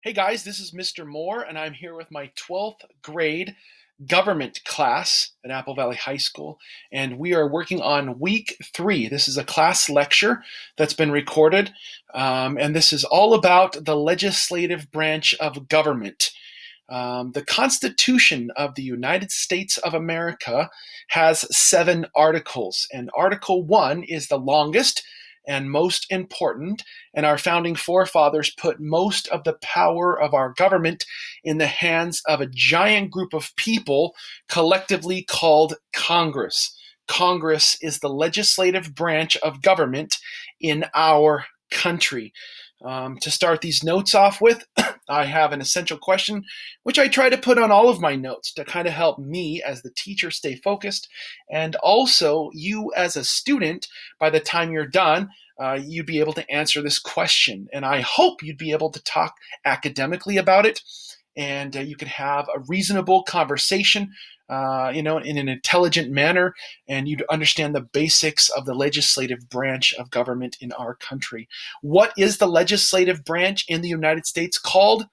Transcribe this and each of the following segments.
Hey guys, this is Mr. Moore, and I'm here with my 12th grade government class at Apple Valley High School, and we are working on week 3. This is a class lecture that's been recorded, and this is all about the legislative branch of government. The Constitution of the United States of America has 7 articles, and Article 1 is the longest and most important, and our founding forefathers put most of the power of our government in the hands of a giant group of people collectively called Congress. Congress is the legislative branch of government in our country. To start these notes off with, I have an essential question, which I try to put on all of my notes to kind of help me as the teacher stay focused, and also you as a student, by the time you're done, you'd be able to answer this question. And I hope you'd be able to talk academically about it, and you could have a reasonable conversation, in an intelligent manner, and you'd understand the basics of the legislative branch of government in our country. What is the legislative branch in the United States called?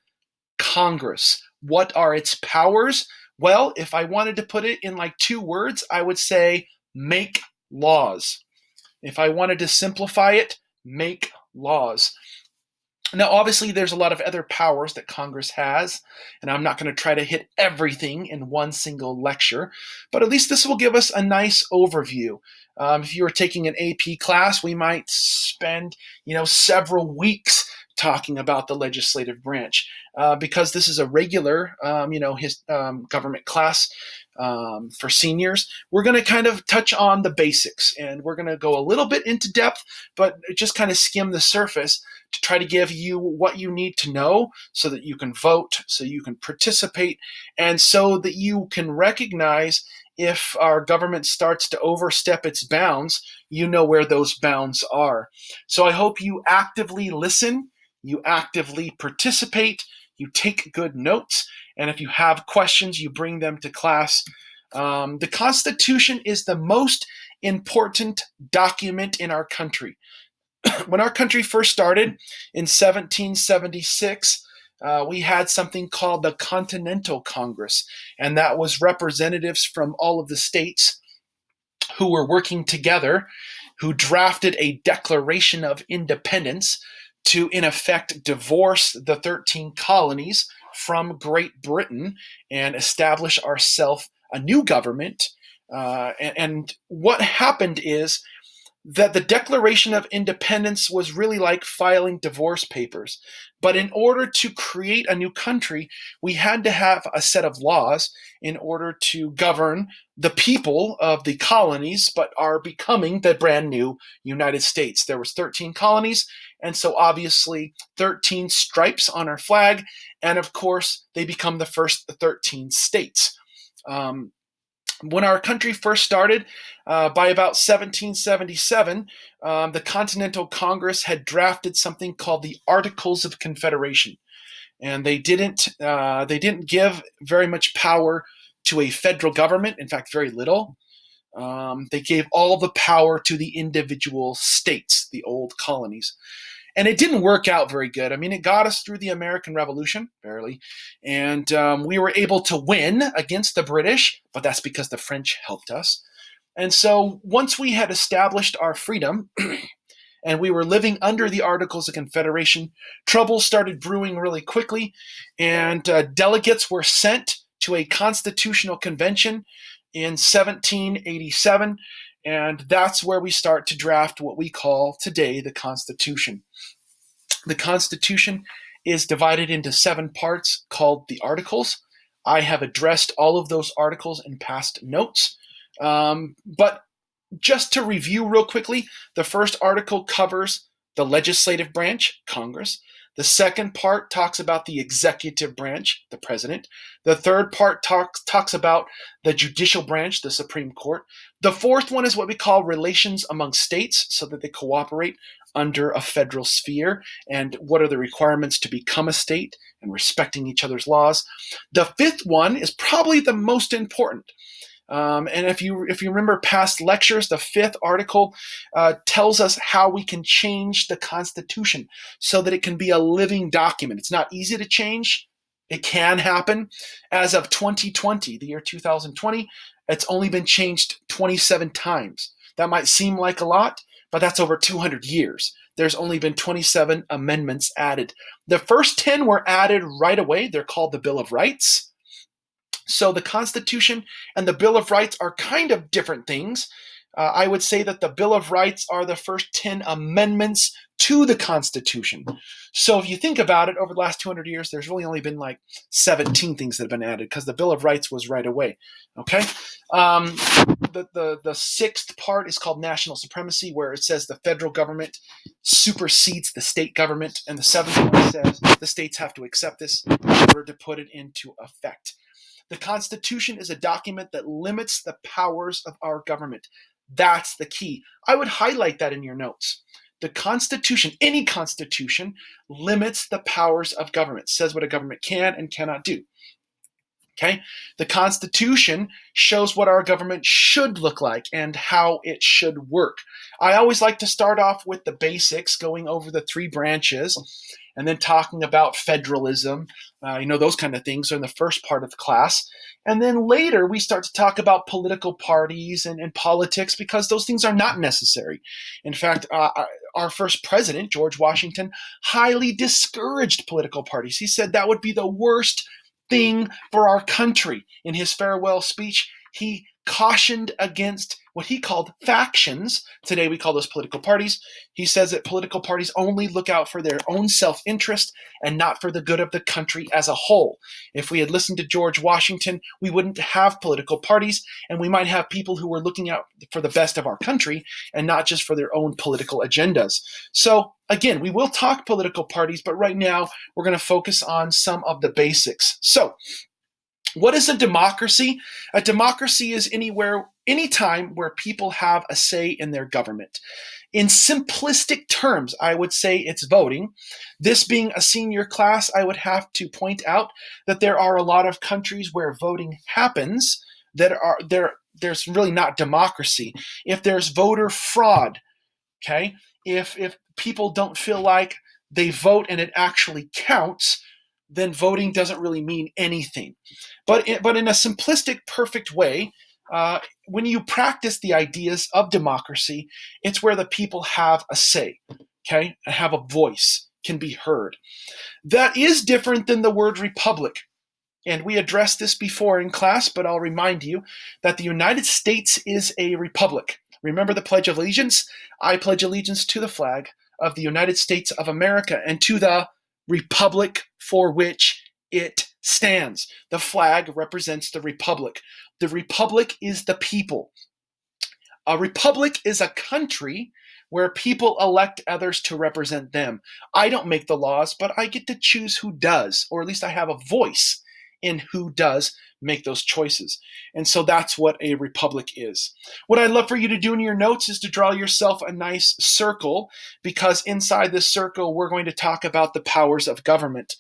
Congress. What are its powers? Well, if I wanted to put it in like 2 words, I would say make laws. If I wanted to simplify it, make laws. Now, obviously, there's a lot of other powers that Congress has, and I'm not going to try to hit everything in one single lecture, but at least this will give us a nice overview. If you were taking an AP class, we might spend, several weeks talking about the legislative branch. Because this is a regular, government class for seniors, we're going to kind of touch on the basics, and we're going to go a little bit into depth, but just kind of skim the surface to try to give you what you need to know so that you can vote, so you can participate, and so that you can recognize if our government starts to overstep its bounds, you know where those bounds are. So I hope you actively listen, you actively participate, you take good notes, and if you have questions, you bring them to class. The Constitution is the most important document in our country. When our country first started in 1776, we had something called the Continental Congress, and that was representatives from all of the states who were working together, who drafted a Declaration of Independence to, in effect, divorce the 13 colonies from Great Britain and establish ourselves a new government. And what happened is that the Declaration of Independence was really like filing divorce papers. But in order to create a new country, we had to have a set of laws in order to govern the people of the colonies, but are becoming the brand new United States. There was 13 colonies, and so obviously 13 stripes on our flag, and of course they become the first 13 states. When our country first started, by about 1777, the Continental Congress had drafted something called the Articles of Confederation, and they didn't give very much power to a federal government. In fact, very little. They gave all the power to the individual states, the old colonies. And it didn't work out very good. I mean, it got us through the American Revolution, barely, and we were able to win against the British, but that's because the French helped us. And so once we had established our freedom and we were living under the Articles of Confederation, trouble started brewing really quickly, and delegates were sent to a constitutional convention in 1787, and that's where we start to draft what we call today the Constitution. The Constitution is divided into 7 parts called the Articles. I have addressed all of those articles in past notes. But just to review real quickly, the first article covers the legislative branch, Congress. The second part talks about the executive branch, the president. The third part talks about the judicial branch, the Supreme Court. The fourth one is what we call relations among states, so that they cooperate under a federal sphere, and what are the requirements to become a state and respecting each other's laws. The fifth one is probably the most important. And if you remember past lectures, the fifth article tells us how we can change the Constitution so that it can be a living document. It's not easy to change. It can happen. As of 2020, the year 2020, it's only been changed 27 times. That might seem like a lot, but that's over 200 years. There's only been 27 amendments added. The first 10 were added right away. They're called the Bill of Rights. So the Constitution and the Bill of Rights are kind of different things. I would say that the Bill of Rights are the first 10 amendments to the Constitution. So if you think about it, over the last 200 years, there's really only been like 17 things that have been added because the Bill of Rights was right away. Okay? The sixth part is called national supremacy, where it says the federal government supersedes the state government. And the seventh one says the states have to accept this in order to put it into effect. The Constitution is a document that limits the powers of our government. That's the key. I would highlight that in your notes. The Constitution, any Constitution, limits the powers of government, says what a government can and cannot do. Okay? The Constitution shows what our government should look like and how it should work. I always like to start off with the basics, going over the three branches, and then talking about federalism, those kind of things are in the first part of the class. And then later we start to talk about political parties and politics because those things are not necessary. In fact, our first president, George Washington, highly discouraged political parties. He said that would be the worst thing for our country. In his farewell speech, he cautioned against what he called factions. Today we call those political parties. He says that political parties only look out for their own self-interest and not for the good of the country as a whole. If we had listened to George Washington, we wouldn't have political parties, and we might have people who were looking out for the best of our country and not just for their own political agendas. So again, we will talk political parties, but right now we're going to focus on some of the basics. So what is a democracy? A democracy is anytime where people have a say in their government. In simplistic terms, I would say it's voting. This being a senior class, I would have to point out that there are a lot of countries where voting happens there's really not democracy. If there's voter fraud, okay, if people don't feel like they vote and it actually counts, then voting doesn't really mean anything. But in a simplistic, perfect way, when you practice the ideas of democracy, it's where the people have a say, okay, and have a voice, can be heard. That is different than the word republic. And we addressed this before in class, but I'll remind you that the United States is a republic. Remember the Pledge of Allegiance? I pledge allegiance to the flag of the United States of America and to the republic for which it stands. The flag represents the republic. The republic is the people. A republic is a country where people elect others to represent them. I don't make the laws, but I get to choose who does, or at least I have a voice in who does make those choices. And so that's what a republic is. What I'd love for you to do in your notes is to draw yourself a nice circle, because inside this circle, we're going to talk about the powers of government.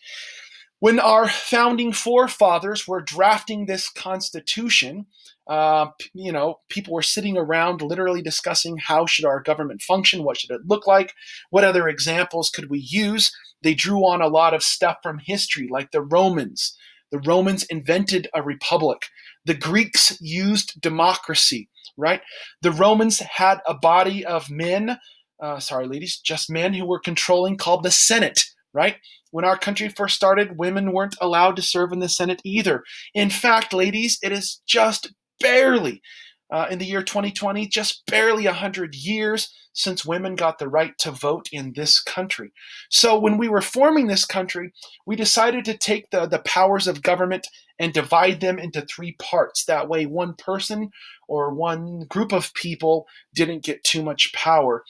When our founding forefathers were drafting this Constitution, people were sitting around literally discussing how should our government function, what should it look like, what other examples could we use. They drew on a lot of stuff from history, like the Romans. The Romans invented a republic. The Greeks used democracy, right? The Romans had a body of men, just men who were controlling, called the Senate, right? When our country first started, women weren't allowed to serve in the Senate either. In fact, ladies, it is just barely, in the year 2020, just barely 100 years since women got the right to vote in this country. So when we were forming this country, we decided to take the powers of government and divide them into three parts. That way one person or one group of people didn't get too much power.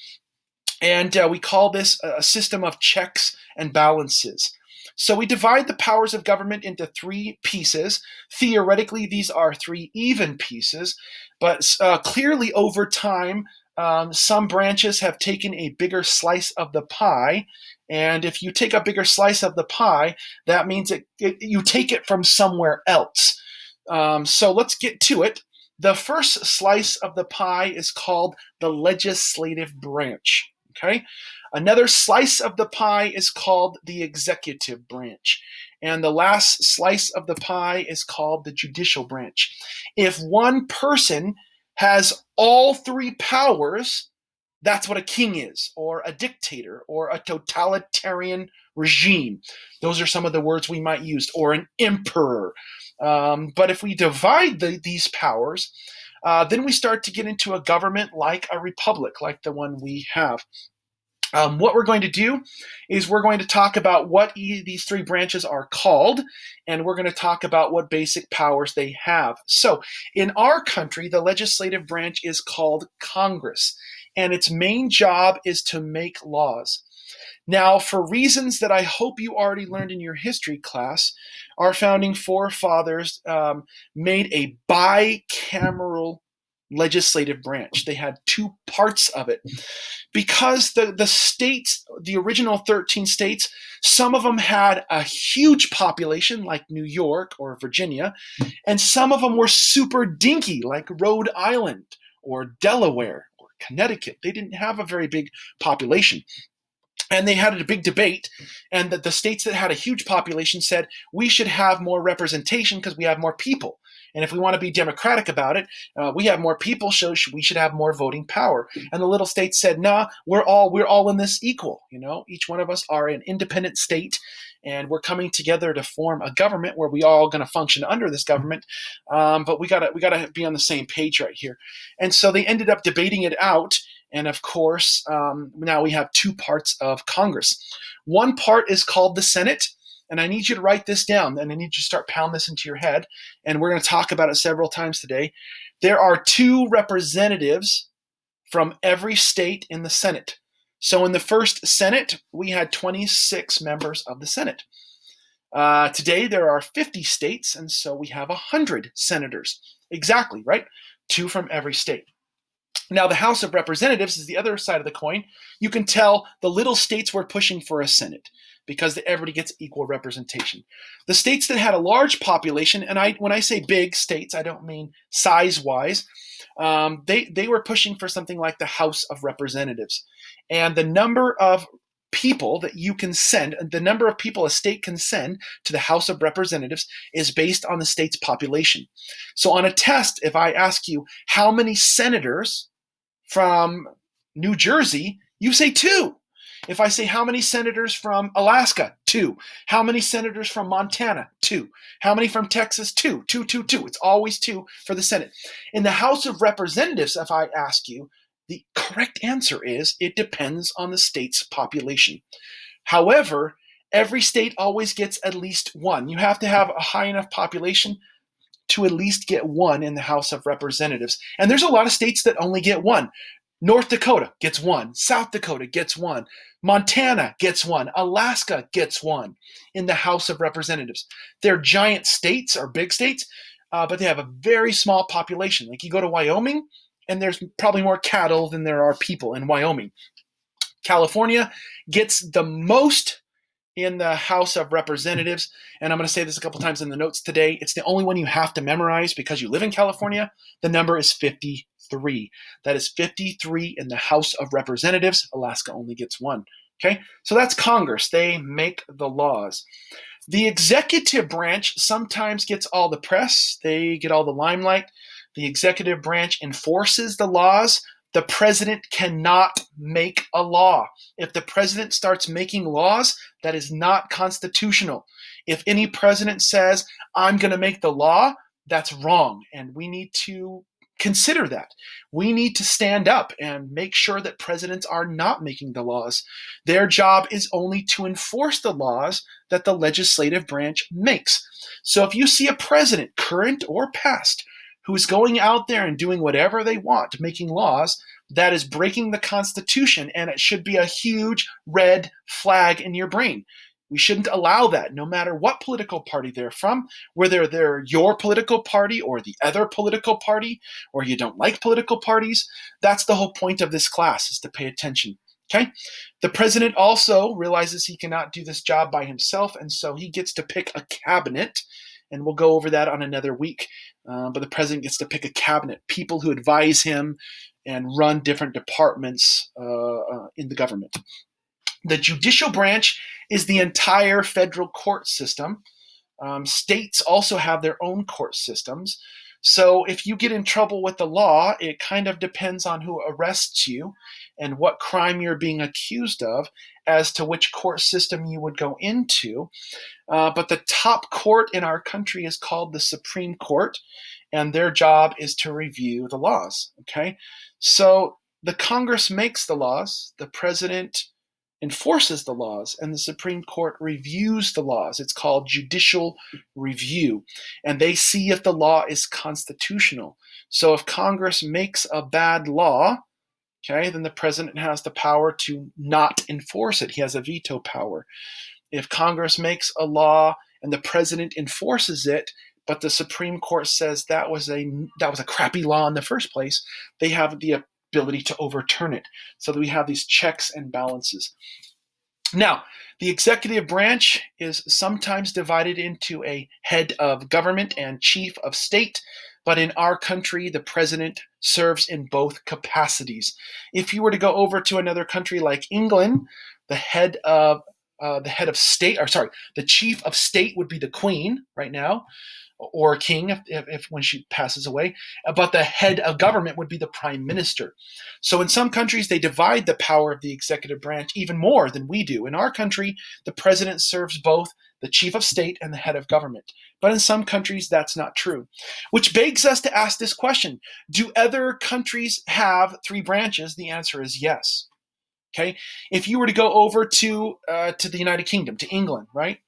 And we call this a system of checks and balances. So we divide the powers of government into three pieces. Theoretically, these are three even pieces, but clearly over time, some branches have taken a bigger slice of the pie. And if you take a bigger slice of the pie, that means you take it from somewhere else. So let's get to it. The first slice of the pie is called the legislative branch. Okay? Another slice of the pie is called the executive branch. And the last slice of the pie is called the judicial branch. If one person has all three powers, that's what a king is, or a dictator, or a totalitarian regime. Those are some of the words we might use, or an emperor. But if we divide these powers, then we start to get into a government like a republic, like the one we have. What we're going to do is we're going to talk about what these three branches are called, and we're going to talk about what basic powers they have. So in our country, the legislative branch is called Congress, and its main job is to make laws. Now, for reasons that I hope you already learned in your history class, our founding forefathers made a bicameral legislative branch. They had two parts of it. Because the states, the original 13 states, some of them had a huge population like New York or Virginia, and some of them were super dinky like Rhode Island or Delaware or Connecticut. They didn't have a very big population. And they had a big debate, and the states that had a huge population said, we should have more representation because we have more people. And if we want to be democratic about it, we have more people, so we should have more voting power. And the little states said, nah, we're all in this equal. You know, each one of us are an independent state, and we're coming together to form a government where we all going to function under this government. But we gotta be on the same page right here. And so they ended up debating it out. And of course, now we have two parts of Congress. One part is called the Senate. And I need you to write this down, and I need you to start pounding this into your head. And we're going to talk about it several times today. There are two representatives from every state in the Senate. So in the first Senate, we had 26 members of the Senate. Today, there are 50 states, and so we have 100 senators. Exactly, right? Two from every state. Now, the House of Representatives is the other side of the coin. You can tell the little states were pushing for a Senate because everybody gets equal representation. The states that had a large population, and when I say big states, I don't mean size-wise, they were pushing for something like the House of Representatives. And the number of people that you can send, the number of people a state can send to the House of Representatives is based on the state's population. So on a test, if I ask you how many senators from New Jersey, you say 2. If I say how many senators from Alaska, 2. How many senators from Montana, 2. How many from Texas, 2. 2, 2, 2. It's always 2 for the Senate. In the House of Representatives, if I ask you, the correct answer is it depends on the state's population. However, every state always gets at least 1. You have to have a high enough population to at least get 1 in the House of Representatives. And there's a lot of states that only get 1. North Dakota gets 1. South Dakota gets 1. Montana gets 1. Alaska gets 1 in the House of Representatives. They're giant states or big states, but they have a very small population. Like you go to Wyoming, and there's probably more cattle than there are people in Wyoming. California gets the most in the House of Representatives, and I'm going to say this a couple times in the notes today. It's the only one you have to memorize because you live in California. The number is 53. That is 53 in the House of Representatives. Alaska only gets 1. Okay, so that's Congress. They make the laws. The executive branch sometimes gets all the press. They get all the limelight. The executive branch enforces the laws. The president cannot make a law. If the president starts making laws, that is not constitutional. If any president says, I'm going to make the law, that's wrong. And we need to consider that. We need to stand up and make sure that presidents are not making the laws. Their job is only to enforce the laws that the legislative branch makes. So if you see a president, current or past, who is going out there and doing whatever they want, making laws, that is breaking the Constitution, and it should be a huge red flag in your brain. We shouldn't allow that, no matter what political party they're from, whether they're your political party or the other political party, or you don't like political parties. That's the whole point of this class, is to pay attention. Okay? The president also realizes he cannot do this job by himself, and so he gets to pick a cabinet. and we'll go over that on another week. But the president gets to pick a cabinet, people who advise him and run different departments in the government. The judicial branch is the entire federal court system. States also have their own court systems. So if you get in trouble with the law, it kind of depends on who arrests you and what crime you're being accused of as to which court system you would go into. But the top court in our country is called the Supreme Court, and their job is to review the laws. Okay, so the Congress makes the laws, the president enforces the laws, and the Supreme Court reviews the laws. It's called judicial review, and they see if the law is constitutional. So if Congress makes a bad law, okay, then the president has the power to not enforce it. He has a veto power. If Congress makes a law and the president enforces it, but the Supreme Court says that was a crappy law in the first place, they have the ability to overturn it. So that we have these checks and balances. Now, the executive branch is sometimes divided into a head of government and chief of state, but in our country, the president serves in both capacities. If you were to go over to another country like England, the chief of state would be the Queen right now, or king if when she passes away, but the head of government would be the prime minister. So in some countries, they divide the power of the executive branch even more than we do. In our country, the president serves both the chief of state and the head of government. But in some countries, that's not true, which begs us to ask this question. Do other countries have three branches? The answer is yes. Okay, if you were to go over to the United Kingdom, to England, right?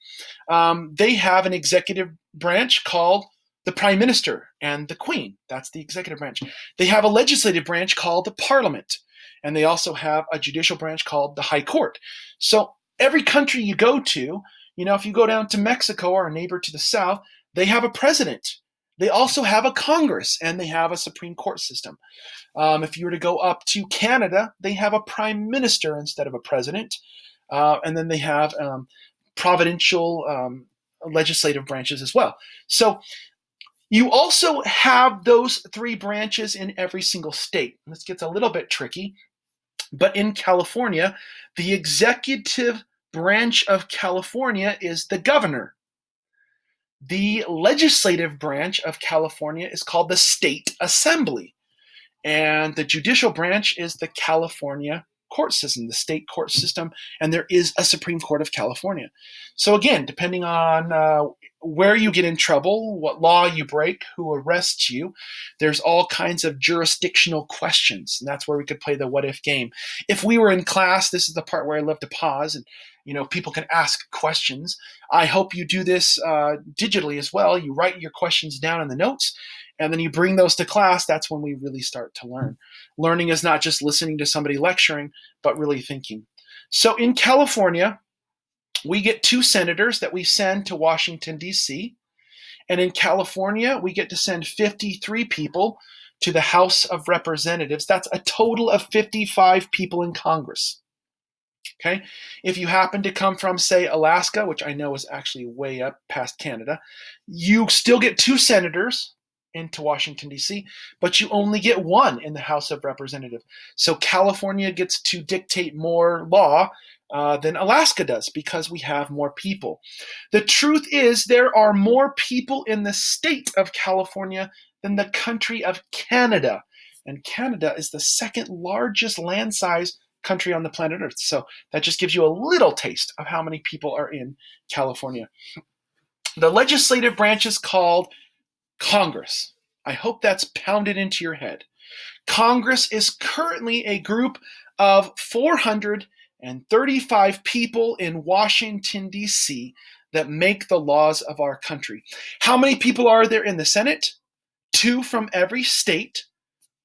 They have an executive branch called the Prime Minister and the Queen. That's the executive branch. They have a legislative branch called the Parliament, and they also have a judicial branch called the High Court. So every country you go to, if you go down to Mexico, our neighbor to the south, they have a president. They also have a Congress, and they have a Supreme Court system. If you were to go up to Canada, they have a prime minister instead of a president. And then they have providential legislative branches as well. So you also have those three branches in every single state. This gets a little bit tricky. But in California, the executive branch of California is the governor. The legislative branch of California is called the State Assembly. And the judicial branch is the California court system, the state court system, and there is a Supreme Court of California. So again, depending on where you get in trouble, what law you break, who arrests you, there's all kinds of jurisdictional questions, and that's where we could play the what if game. If we were in class, this is the part where I love to pause and people can ask questions. I hope you do this digitally as well. You write your questions down in the notes, and then you bring those to class. That's when we really start to learn. Learning is not just listening to somebody lecturing, but really thinking. So in California, we get 2 senators that we send to Washington, D.C. And in California, we get to send 53 people to the House of Representatives. That's a total of 55 people in Congress. Okay, if you happen to come from, say, Alaska, which I know is actually way up past Canada, you still get 2 senators into Washington, D.C., but you only get 1 in the House of Representatives. So California gets to dictate more law than Alaska does because we have more people. The truth is there are more people in the state of California than the country of Canada. And Canada is the second largest land size country on the planet Earth. So that just gives you a little taste of how many people are in California. The legislative branch is called Congress. I hope that's pounded into your head. Congress is currently a group of 435 people in Washington, D.C. that make the laws of our country. How many people are there in the Senate? 2 from every state.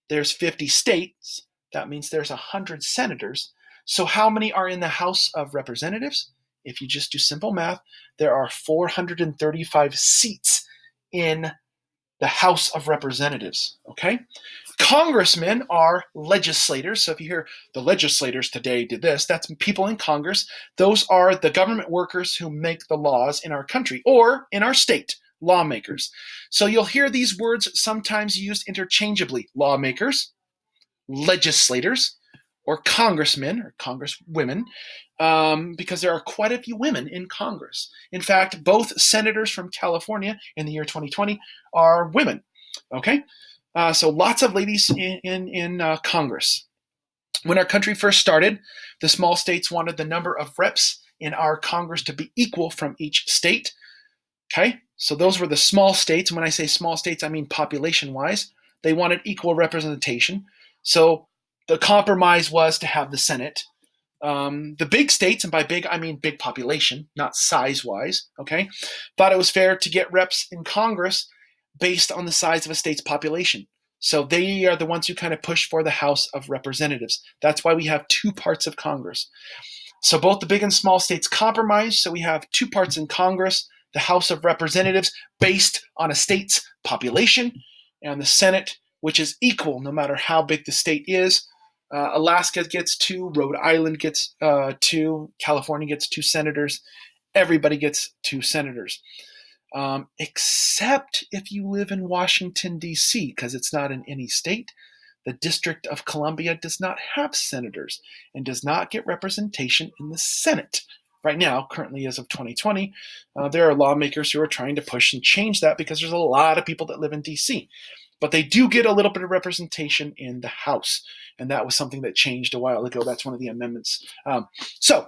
There's 50 states. That means there's 100 senators. So how many are in the House of Representatives? If you just do simple math, there are 435 seats in the House of Representatives, okay? Congressmen are legislators. So if you hear the legislators today did this, that's people in Congress. Those are the government workers who make the laws in our country or in our state. lawmakers. So you'll hear these words sometimes used interchangeably: lawmakers, legislators, or congressmen or congresswomen, because there are quite a few women in Congress. In fact, both senators from California in the year 2020 are women. Okay, so lots of ladies in Congress. When our country first started, the small states wanted the number of reps in our Congress to be equal from each state. Okay, so those were the small states. And when I say small states, I mean population-wise. They wanted equal representation. So the compromise was to have the Senate. The big states, and by big I mean big population, not size-wise, okay, thought it was fair to get reps in Congress based on the size of a state's population. So they are the ones who kind of push for the House of Representatives. That's why we have two parts of Congress. So both the big and small states compromise. So we have two parts in Congress: the House of Representatives based on a state's population, and the Senate, which is equal no matter how big the state is. Alaska gets two, Rhode Island gets two, California gets two senators. Everybody gets two senators, except if you live in Washington, D.C., because it's not in any state. The District of Columbia does not have senators and does not get representation in the Senate. Right now, currently as of 2020, there are lawmakers who are trying to push and change that because there's a lot of people that live in D.C. But they do get a little bit of representation in the House, and that was something that changed a while ago. That's one of the amendments. So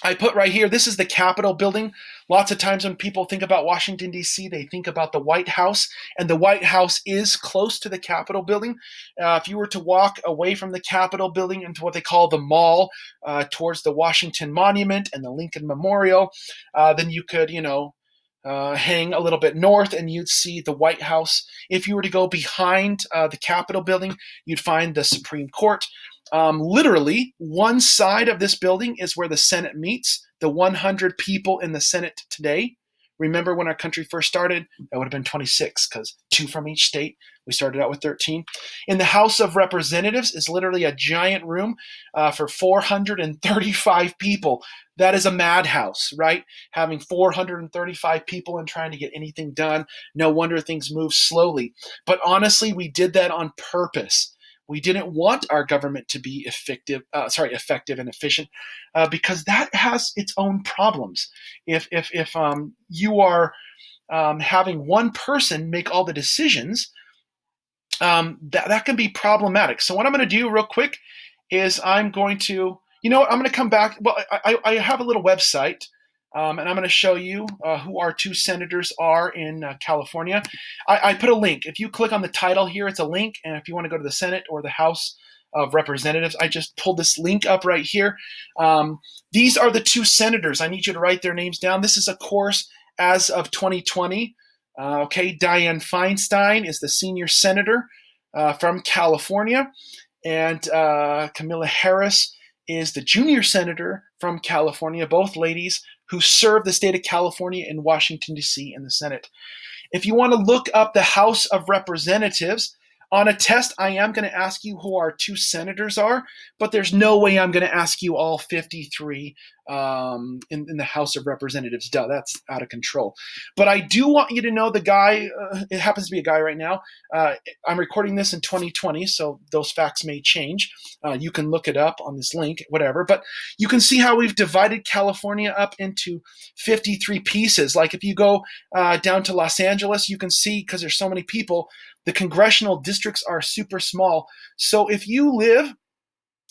I put right here, this is the Capitol building. Lots of times when people think about Washington, D.C., they think about the White House, and the White House is close to the Capitol building. If you were to walk away from the Capitol building into what they call the Mall, towards the Washington Monument and the Lincoln Memorial, then you could, hang a little bit north and you'd see the White House. If you were to go behind the Capitol building, you'd find the Supreme Court. Literally, one side of this building is where the Senate meets. The 100 people in the Senate today. Remember when our country first started? That would have been 26, because 2 from each state. We started out with 13. In the House of Representatives is literally a giant room for 435 people. That is a madhouse, right? Having 435 people and trying to get anything done. No wonder things move slowly. But honestly, we did that on purpose. We didn't want our government to be effective and efficient, because that has its own problems. If you are having one person make all the decisions, that can be problematic. So what I'm going to do real quick is I'm going to come back. Well, I have a little website. And I'm going to show you who our two senators are in California. I put a link. If you click on the title here, it's a link. And if you want to go to the Senate or the House of Representatives, I just pulled this link up right here. These are the two senators. I need you to write their names down. This is, of course, as of 2020. Dianne Feinstein is the senior senator from California. And Kamala Harris is the junior senator from California, both ladies who serve the state of California in Washington, D.C. in the Senate. If you want to look up the House of Representatives, on a test, I am going to ask you who our two senators are, but there's no way I'm going to ask you all 53 in the House of Representatives. Duh, that's out of control. But I do want you to know the guy, it happens to be a guy right now. I'm recording this in 2020, so those facts may change. You can look it up on this link, whatever. But you can see how we've divided California up into 53 pieces. Like if you go down to Los Angeles, you can see, because there's so many people, the congressional districts are super small. So if you live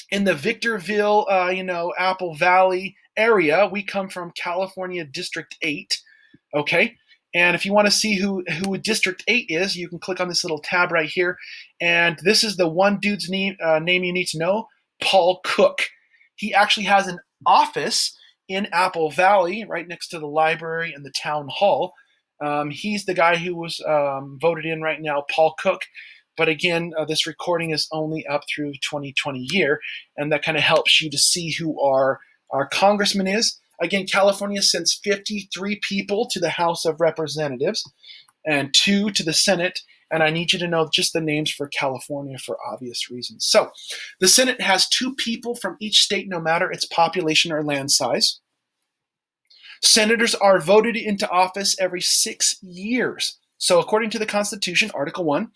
in the Victorville, Apple Valley area, we come from California District 8, okay? And if you want to see who District 8 is, you can click on this little tab right here. And this is the one dude's name you need to know, Paul Cook. He actually has an office in Apple Valley right next to the library and the town hall. He's the guy who was voted in right now, Paul Cook. But again, this recording is only up through 2020 year, and that kind of helps you to see who our congressman is. Again, California sends 53 people to the House of Representatives and 2 to the Senate, and I need you to know just the names for California for obvious reasons. So the Senate has 2 people from each state, no matter its population or land size. Senators are voted into office every 6 years. So according to the Constitution, Article 1,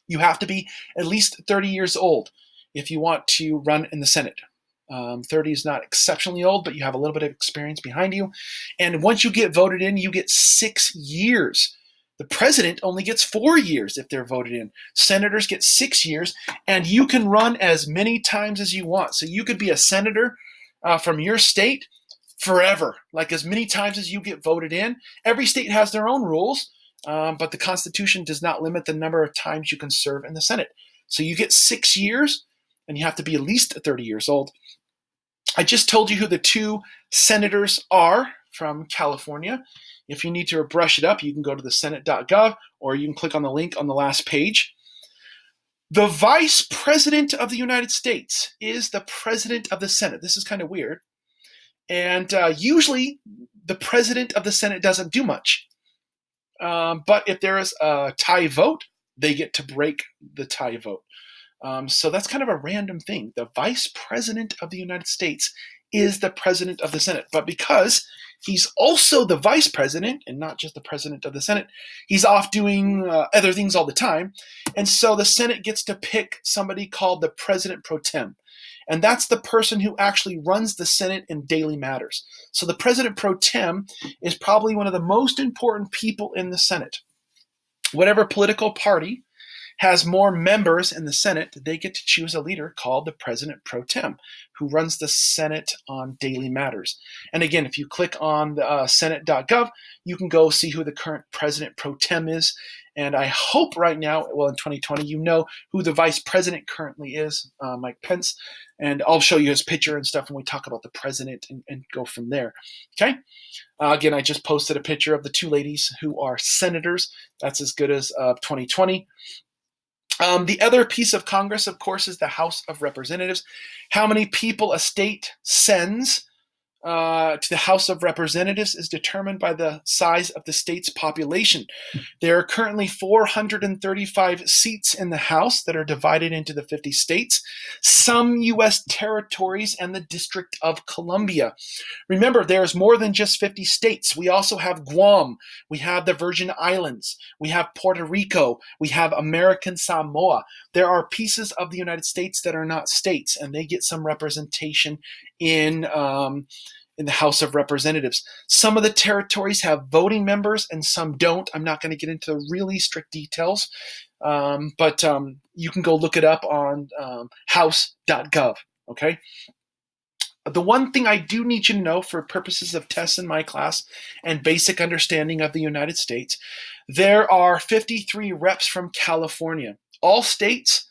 you have to be at least 30 years old if you want to run in the Senate. 30 is not exceptionally old, but you have a little bit of experience behind you. And once you get voted in, you get 6 years. The president only gets 4 years if they're voted in. Senators get 6 years, and you can run as many times as you want. So you could be a senator from your state forever, like as many times as you get voted in. Every state has their own rules, but the Constitution does not limit the number of times you can serve in the Senate. So you get 6 years, and you have to be at least 30 years old. I just told you who the two senators are from California. If you need to brush it up, you can go to the senate.gov, or you can click on the link on the last page. The Vice President of the United States is the President of the Senate. This is kind of weird. And usually the President of the Senate doesn't do much. But if there is a tie vote, they get to break the tie vote. So that's kind of a random thing. The Vice President of the United States is the President of the Senate. But because he's also the Vice President and not just the President of the Senate, he's off doing other things all the time. And so the Senate gets to pick somebody called the President Pro Tem. And that's the person who actually runs the Senate in daily matters. So the President Pro Tem is probably one of the most important people in the Senate. Whatever political party has more members in the Senate, they get to choose a leader called the President Pro Tem, who runs the Senate on daily matters. And again, if you click on the senate.gov, you can go see who the current President Pro Tem is. And I hope right now, well, in 2020, you know who the Vice President currently is, Mike Pence. And I'll show you his picture and stuff when we talk about the president and go from there. Okay? Again, I just posted a picture of the two ladies who are senators. That's as good as 2020. The other piece of Congress, of course, is the House of Representatives. How many people a state sends to the House of Representatives is determined by the size of the state's population. There are currently 435 seats in the House that are divided into the 50 states, some U.S. territories, and the District of Columbia. Remember, there's more than just 50 states. We also have Guam. We have the Virgin Islands. We have Puerto Rico. We have American Samoa. There are pieces of the United States that are not states, and they get some representation in the House of Representatives. Some of the territories have voting members and some don't. I'm not going to get into the really strict details, but you can go look it up on house.gov, okay? The one thing I do need you to know for purposes of tests in my class and basic understanding of the United States, there are 53 reps from California. All states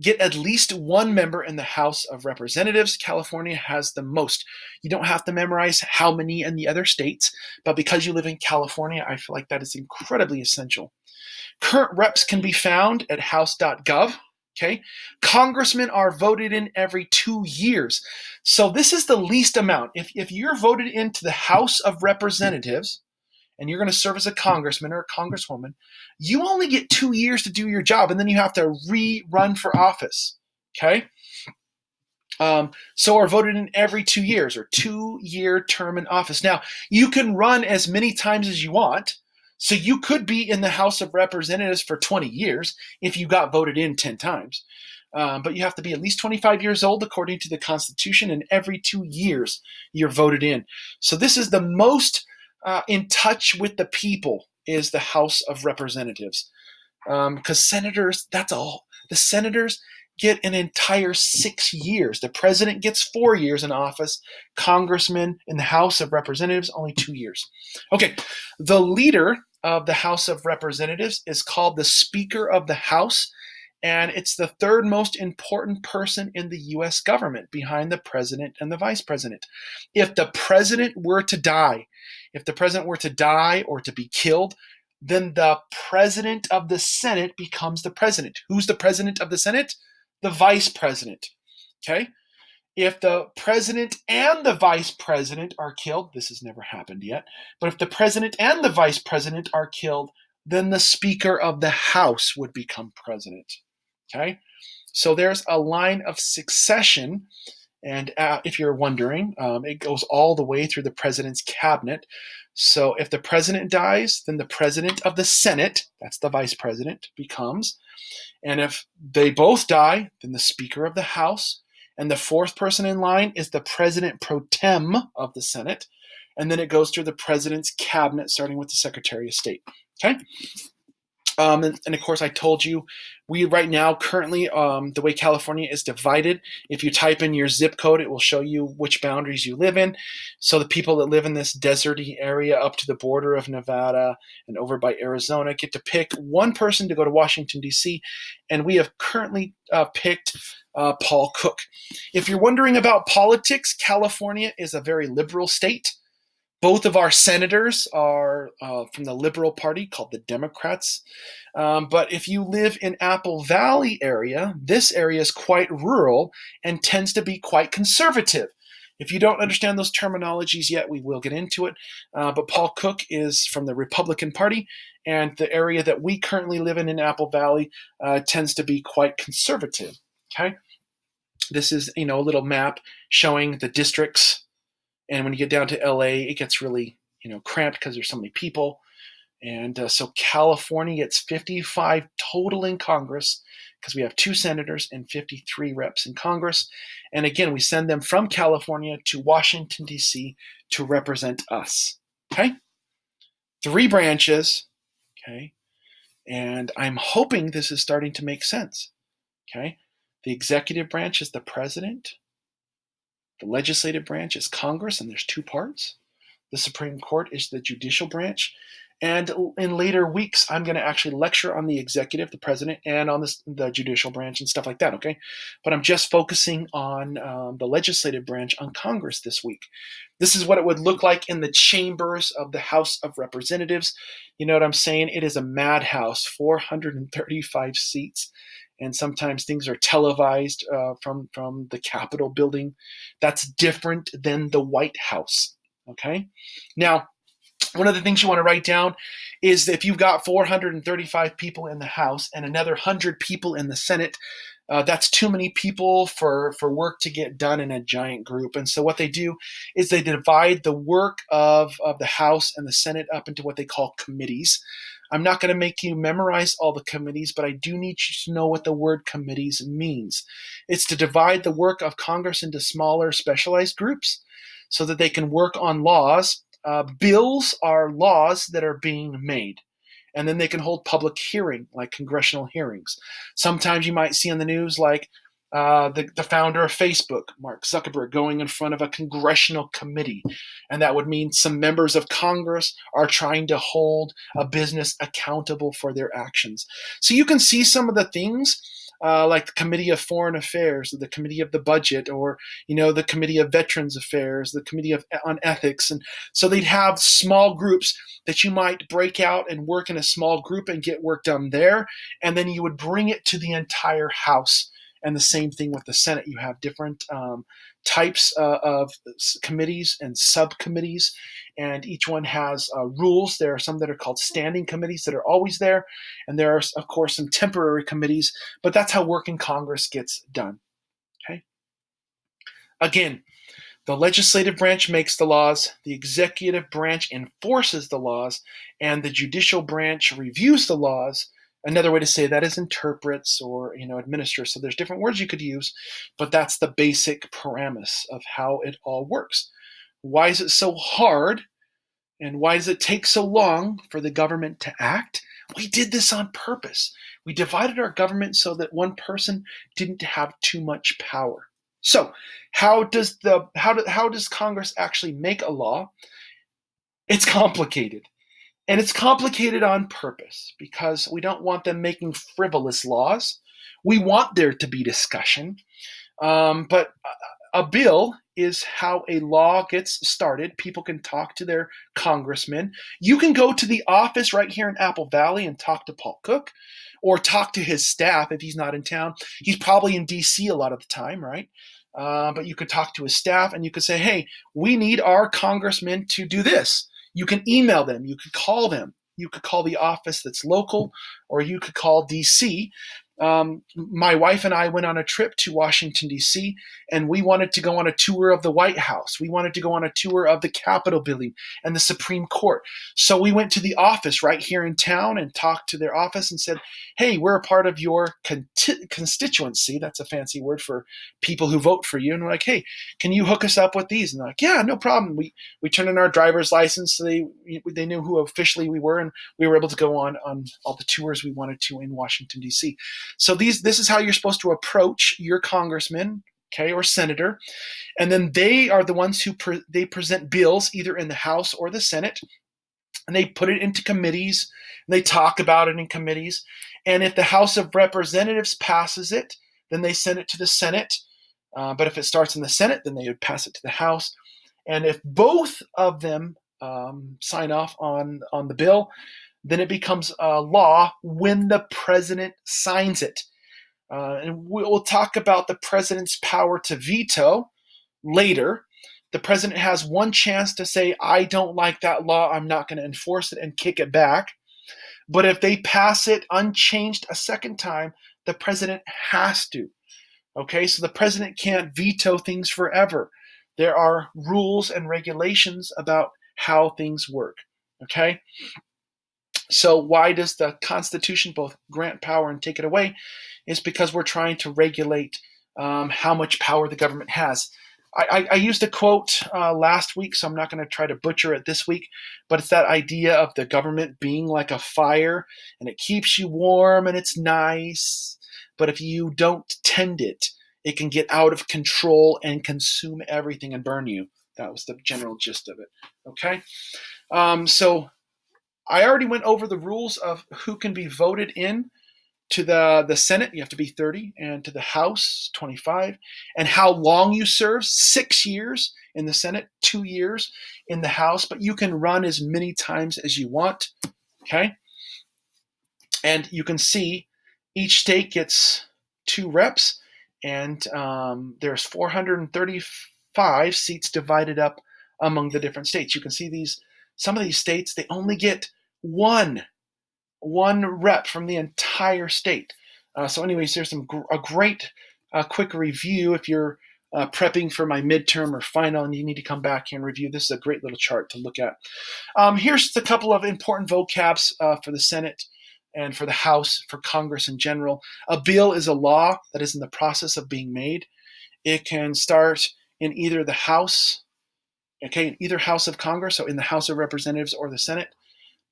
get at least one member in the House of Representatives. California has the most. You don't have to memorize how many in the other states, but because you live in California, I feel like that is incredibly essential. Current reps can be found at house.gov. Okay, congressmen are voted in every 2 years. So this is the least amount. If you're voted into the House of Representatives, and you're going to serve as a congressman or a congresswoman, you only get 2 years to do your job, and then you have to rerun for office, okay? So are voted in every 2 years, or 2-year term in office. Now, you can run as many times as you want, so you could be in the House of Representatives for 20 years if you got voted in 10 times. But you have to be at least 25 years old according to the Constitution, and every 2 years you're voted in. So this is the most in touch with the people is the House of Representatives. Because senators, that's all. The senators get an entire 6 years. The president gets 4 years in office. Congressmen in the House of Representatives, only 2 years. Okay, the leader of the House of Representatives is called the Speaker of the House, and it's the third most important person in the U.S. government behind the president and the vice president. If the president were to die, or to be killed, then the president of the Senate becomes the president. Who's the president of the Senate? The vice president. Okay? If the president and the vice president are killed, this has never happened yet, but if the president and the vice president are killed, then the Speaker of the House would become president. Okay? So there's a line of succession And if you're wondering, it goes all the way through the president's cabinet. So if the president dies, then the president of the Senate, that's the vice president, becomes. And if they both die, then the Speaker of the House. And the fourth person in line is the President pro tem of the Senate. And then it goes through the president's cabinet, starting with the Secretary of State. Okay? And of course, I told you, we right now currently, the way California is divided, if you type in your zip code, it will show you which boundaries you live in. So the people that live in this deserty area up to the border of Nevada and over by Arizona get to pick one person to go to Washington, D.C., and we have currently picked Paul Cook. If you're wondering about politics, California is a very liberal state. Both of our senators are from the Liberal Party, called the Democrats. But if you live in Apple Valley area, this area is quite rural and tends to be quite conservative. If you don't understand those terminologies yet, we will get into it. But Paul Cook is from the Republican Party, and the area that we currently live in Apple Valley, tends to be quite conservative. Okay, this is a little map showing the districts. And when you get down to LA, it gets really, cramped because there's so many people. And so California gets 55 total in Congress because we have 2 senators and 53 reps in Congress. And again, we send them from California to Washington, D.C. to represent us. Okay? 3 branches. Okay? And I'm hoping this is starting to make sense. Okay? The executive branch is the president. The legislative branch is Congress, and there's 2 parts. The Supreme Court is the judicial branch. And in later weeks, I'm going to actually lecture on the executive, the president, and on the judicial branch and stuff like that, okay? But I'm just focusing on the legislative branch, on Congress this week. This is what it would look like in the chambers of the House of Representatives. You know what I'm saying? It is a madhouse, 435 seats. And sometimes things are televised from the Capitol building. That's different than the White House, okay? Now, one of the things you want to write down is that if you've got 435 people in the House and another 100 people in the Senate, that's too many people for work to get done in a giant group. And so what they do is they divide the work of the House and the Senate up into what they call committees. I'm not going to make you memorize all the committees, but I do need you to know what the word committees means. It's to divide the work of Congress into smaller specialized groups so that they can work on laws. Bills are laws that are being made. And then they can hold public hearing, like congressional hearings. Sometimes you might see on the news like the founder of Facebook, Mark Zuckerberg, going in front of a congressional committee. And that would mean some members of Congress are trying to hold a business accountable for their actions. So you can see some of the things like the Committee of Foreign Affairs, the Committee of the Budget, or the Committee of Veterans Affairs, the Committee on Ethics. And so they'd have small groups that you might break out and work in a small group and get work done there. And then you would bring it to the entire House. And the same thing with the Senate. You have different types of committees and subcommittees, and each one has rules. There are some that are called standing committees that are always there, and there are, of course, some temporary committees, but that's how work in Congress gets done. Okay. Again, the legislative branch makes the laws, the executive branch enforces the laws, and the judicial branch reviews the laws. Another way to say that is interprets or administers. So there's different words you could use, but that's the basic premise of how it all works. Why is it so hard, and why does it take so long for the government to act? We did this on purpose. We divided our government so that one person didn't have too much power. So how does Congress actually make a law? It's complicated. And it's complicated on purpose because we don't want them making frivolous laws. We want there to be discussion. But a bill is how a law gets started. People can talk to their congressman. You can go to the office right here in Apple Valley and talk to Paul Cook, or talk to his staff if he's not in town. He's probably in D.C. a lot of the time, right? But you could talk to his staff and you could say, hey, we need our congressman to do this. You can email them. You could call them. You could call the office that's local, or you could call D.C., My wife and I went on a trip to Washington, D.C., and we wanted to go on a tour of the White House. We wanted to go on a tour of the Capitol building and the Supreme Court. So we went to the office right here in town and talked to their office and said, hey, we're a part of your constituency. That's a fancy word for people who vote for you. And we're like, hey, can you hook us up with these? And they're like, yeah, no problem. We turned in our driver's license, so they knew who officially we were, and we were able to go on all the tours we wanted to in Washington, D.C. So this is how you're supposed to approach your congressman, okay, or senator, and then they are the ones who they present bills either in the House or the Senate, and they put it into committees, and they talk about it in committees, and if the House of Representatives passes it, then they send it to the Senate. But if it starts in the Senate, then they would pass it to the House, and if both of them sign off on the bill, then it becomes a law when the president signs it. And we'll talk about the president's power to veto later. The president has one chance to say, I don't like that law, I'm not going to enforce it, and kick it back. But if they pass it unchanged a second time, the president has to. Okay, so the president can't veto things forever. There are rules and regulations about how things work. Okay? So why does the Constitution both grant power and take it away? It's because we're trying to regulate how much power the government has. I used a quote last week, so I'm not going to try to butcher it this week, but it's that idea of the government being like a fire, and it keeps you warm and it's nice, but if you don't tend it, it can get out of control and consume everything and burn you. That was the general gist of it. Okay? So I already went over the rules of who can be voted in to the Senate. You have to be 30, and to the House, 25, and how long you serve, 6 years in the Senate, 2 years in the House, but you can run as many times as you want, okay? And you can see each state gets 2 reps, and there's 435 seats divided up among the different states. You can see some of these states, they only get one rep from the entire state. So anyways, there's a great quick review if you're prepping for my midterm or final and you need to come back here and review. This is a great little chart to look at. Here's a couple of important vocabs for the Senate and for the House, for Congress in general. A bill is a law that is in the process of being made. It can start in either the House, okay, either House of Congress, so in the House of Representatives or the Senate,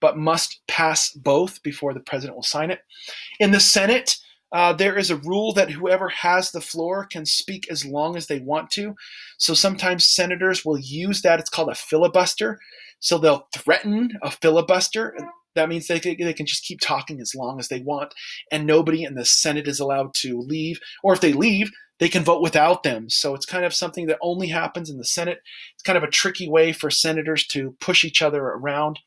but must pass both before the president will sign it. In the Senate, there is a rule that whoever has the floor can speak as long as they want to. So sometimes senators will use that. It's called a filibuster. So they'll threaten a filibuster. That means they can just keep talking as long as they want, and nobody in the Senate is allowed to leave. Or if they leave, they can vote without them. So it's kind of something that only happens in the Senate. It's kind of a tricky way for senators to push each other around.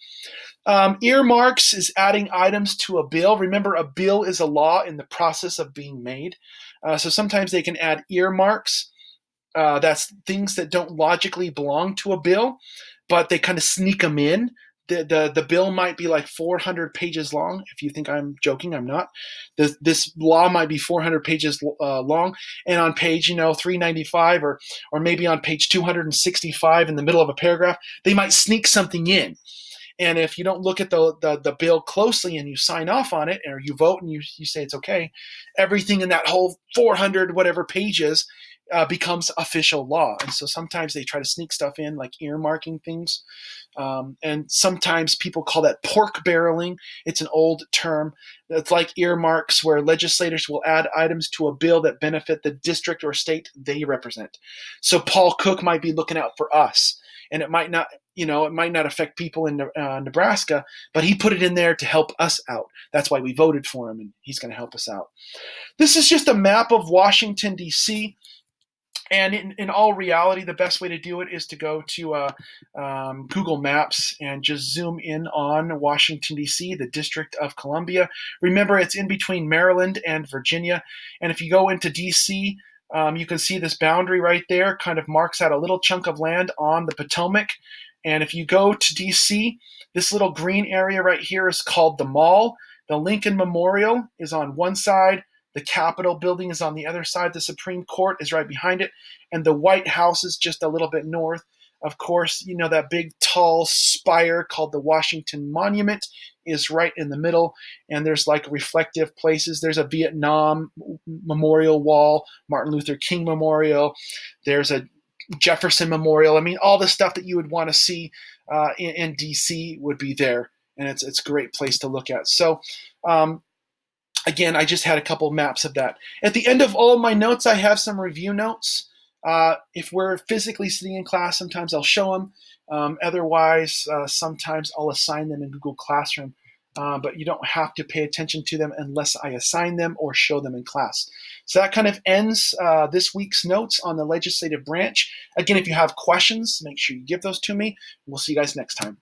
Earmarks is adding items to a bill. Remember, a bill is a law in the process of being made. So sometimes they can add earmarks. That's things that don't logically belong to a bill, but they kind of sneak them in. The bill might be like 400 pages long. If you think I'm joking, I'm not. This law might be 400 pages long, and on page 395 or maybe on page 265 in the middle of a paragraph, they might sneak something in. And if you don't look at the bill closely and you sign off on it, or you vote and you say it's okay, everything in that whole 400 whatever pages becomes official law. And so sometimes they try to sneak stuff in, like earmarking things. And sometimes people call that pork barreling. It's an old term. It's like earmarks, where legislators will add items to a bill that benefit the district or state they represent. So Paul Cook might be looking out for us, and it might not affect people in Nebraska, but he put it in there to help us out. That's why we voted for him, and he's going to help us out. This is just a map of Washington, D.C., and in all reality, the best way to do it is to go to Google Maps and just zoom in on Washington, D.C., the District of Columbia. Remember, it's in between Maryland and Virginia. And if you go into D.C., you can see this boundary right there kind of marks out a little chunk of land on the Potomac. And if you go to D.C., this little green area right here is called the Mall. The Lincoln Memorial is on one side. The Capitol building is on the other side. The Supreme Court is right behind it. And the White House is just a little bit north. Of course, you know, that big tall spire called the Washington Monument is right in the middle. And there's like reflective places. There's a Vietnam memorial wall, Martin Luther King Memorial. There's a Jefferson Memorial. I mean, all the stuff that you would want to see in DC would be there. And it's a great place to look at. So, again, I just had a couple maps of that. At the end of all of my notes, I have some review notes. If we're physically sitting in class, sometimes I'll show them. Otherwise, sometimes I'll assign them in Google Classroom. But you don't have to pay attention to them unless I assign them or show them in class. So that kind of ends this week's notes on the legislative branch. Again, if you have questions, make sure you give those to me. We'll see you guys next time.